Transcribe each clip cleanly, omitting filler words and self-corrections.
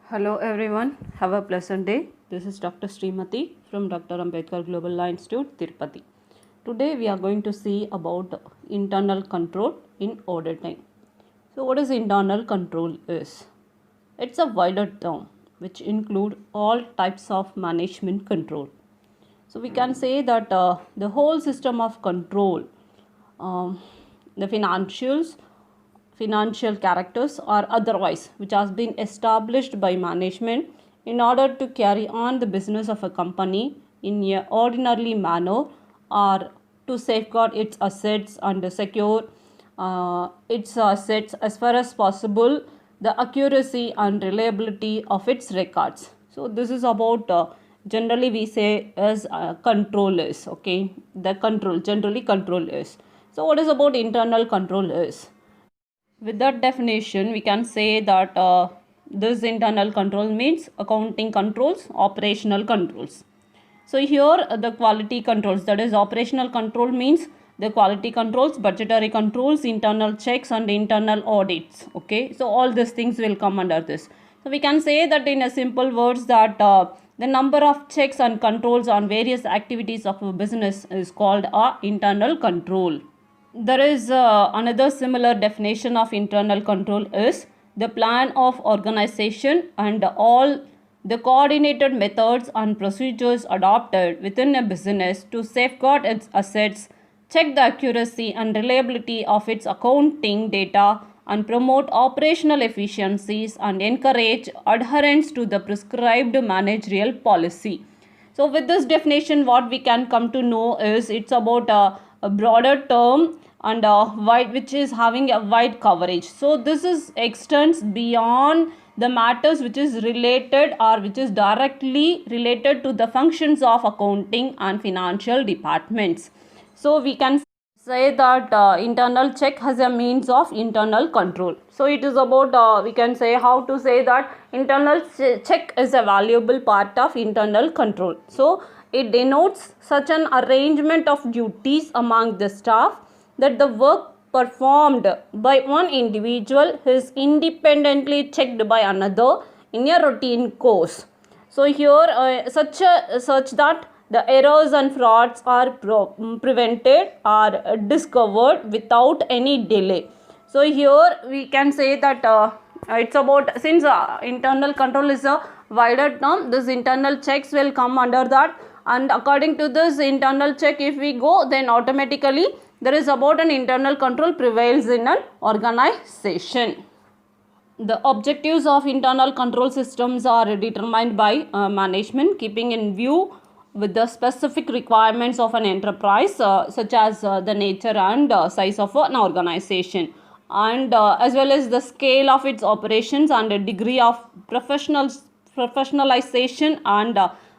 Hello everyone, have a pleasant day. This is Dr. Srimati from Dr. Ambedkar Global Law Institute, Tirupati. Today we are going to see about internal control in auditing. So what is internal control is? It's a wider term which include all types of management control. So we can say that the whole system of control, um, the financial characters or otherwise which has been established by management in order to carry on the business of a company in a ordinarily manner or to safeguard its assets and secure its assets as far as possible the accuracy and reliability of its records. So this is about generally we say as control is, okay, the control generally control is. So what is about internal control is? With that definition, we can say that this internal control means accounting controls, operational controls. So here the quality controls, that is operational control means the quality controls, budgetary controls, internal checks and internal audits. Okay, so all these things will come under this. So we can say that in a simple words that the number of checks and controls on various activities of a business is called a internal control. There is another similar definition of internal control is the plan of organization and all the coordinated methods and procedures adopted within a business to safeguard its assets, check the accuracy and reliability of its accounting data, and promote operational efficiencies and encourage adherence to the prescribed managerial policy. So with this definition, what we can come to know is it's about a broader term and wide, which is having a wide coverage. So this is extends beyond the matters which is related or which is directly related to the functions of accounting and financial departments. So we can say that internal check has a means of internal control. So it is about we can say how to say that internal check is a valuable part of internal control. So it denotes such an arrangement of duties among the staff that the work performed by one individual is independently checked by another in a routine course. So here such that the errors and frauds are prevented or discovered without any delay. So here we can say that it's about, since internal control is a wider term, this internal checks will come under that, and according to this internal check if we go, then automatically there is about an internal control prevails in an organization. The objectives of internal control systems are determined by management, keeping in view with the specific requirements of an enterprise such as the nature and size of an organization, and as well as the scale of its operations and the degree of professionalization and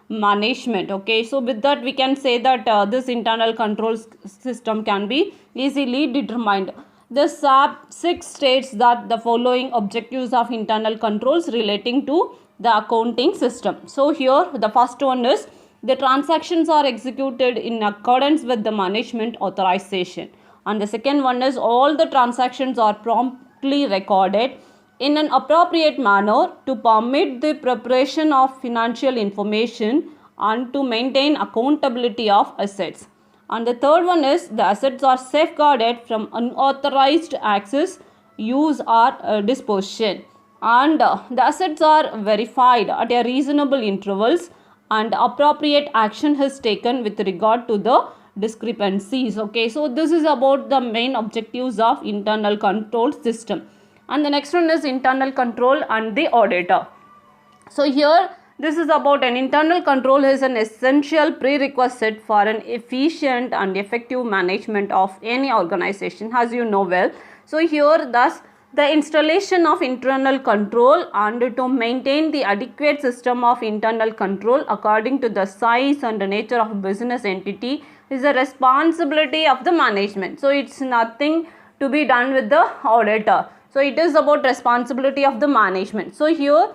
management. Okay, so with that we can say that this internal control system can be easily determined. The SAP 6 states that the following objectives of internal controls relating to the accounting system. So here the first one is the transactions are executed in accordance with the management authorization, and the second one is all the transactions are promptly recorded in an appropriate manner to permit the preparation of financial information and to maintain accountability of assets. And the third one is the assets are safeguarded from unauthorized access, use or disposition, and the assets are verified at a reasonable intervals and appropriate action is taken with regard to the discrepancies. Okay, so this is about the main objectives of internal control system. And the next one is internal control and the auditor. So here this is about an internal control is an essential prerequisite for an efficient and effective management of any organization, as you know well. So here thus the installation of internal control and to maintain the adequate system of internal control according to the size and the nature of business entity is the responsibility of the management. So it's nothing to be done with the auditor. So it is about responsibility of the management. So here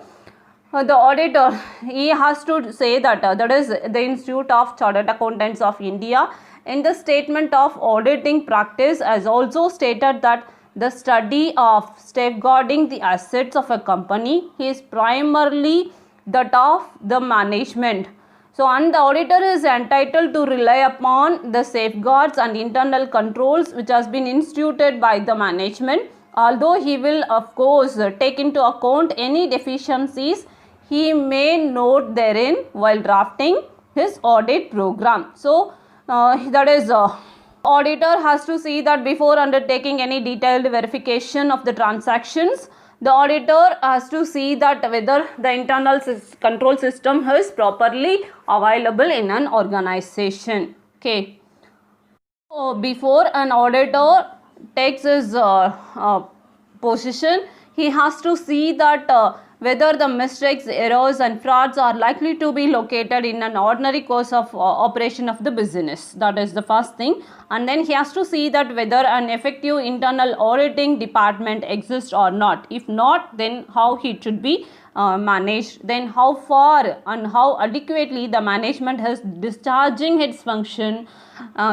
the auditor, he has to say that that is the Institute of Chartered Accountants of India in the statement of auditing practice has also stated that the study of safeguarding the assets of a company is primarily that of the management. So, and the auditor is entitled to rely upon the safeguards and internal controls which has been instituted by the management. Although he will of course take into account any deficiencies he may note therein while drafting his audit program. So, that is auditor has to see that before undertaking any detailed verification of the transactions, the auditor has to see that whether the internal control system is properly available in an organization. Okay. So, before an auditor takes his position, he has to see that whether the mistakes, errors and frauds are likely to be located in an ordinary course of operation of the business. That is the first thing. And then he has to see that whether an effective internal auditing department exists or not. If not, then how it should be managed, then how far and how adequately the management is discharging its function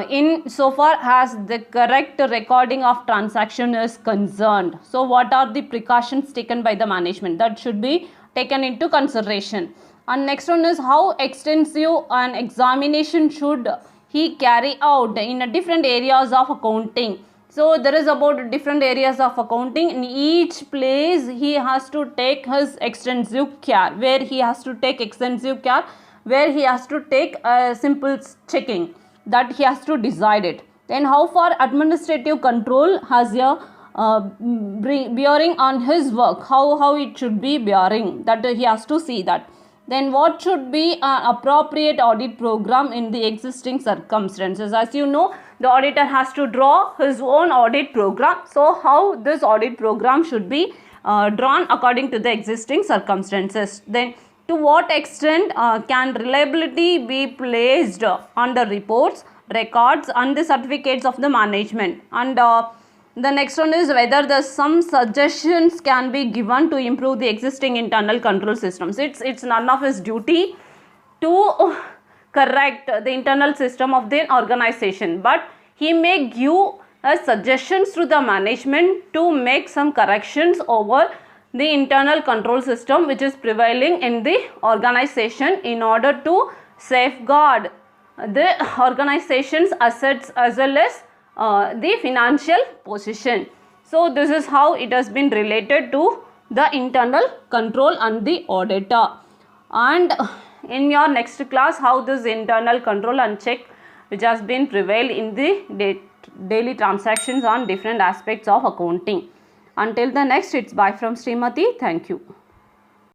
in so far as the correct recording of transaction is concerned. So, what are the precautions taken by the management that should be taken into consideration. And next one is how extensive an examination should he carry out in different areas of accounting. So, there is about different areas of accounting. In each place he has to take his extensive care, where he has to take extensive care, where he has to take a simple checking, that he has to decide it. Then how far administrative control has a bearing on his work, how it should be bearing, that he has to see that. Then what should be an appropriate audit program in the existing circumstances. As you know, the auditor has to draw his own audit program. So, how this audit program should be drawn according to the existing circumstances. Then to what extent can reliability be placed on the reports, records and the certificates of the management. And the next one is whether some suggestions can be given to improve the existing internal control systems. It's none of his duty to correct the internal system of the organization, but he may give suggestions to the management to make some corrections over the internal control system which is prevailing in the organization in order to safeguard the organization's assets as well as the financial position. So, this is how it has been related to the internal control and the auditor. And in your next class, how this internal control and check which has been prevailed in the daily transactions on different aspects of accounting. Until the next, it's bye from Srimati. Thank you.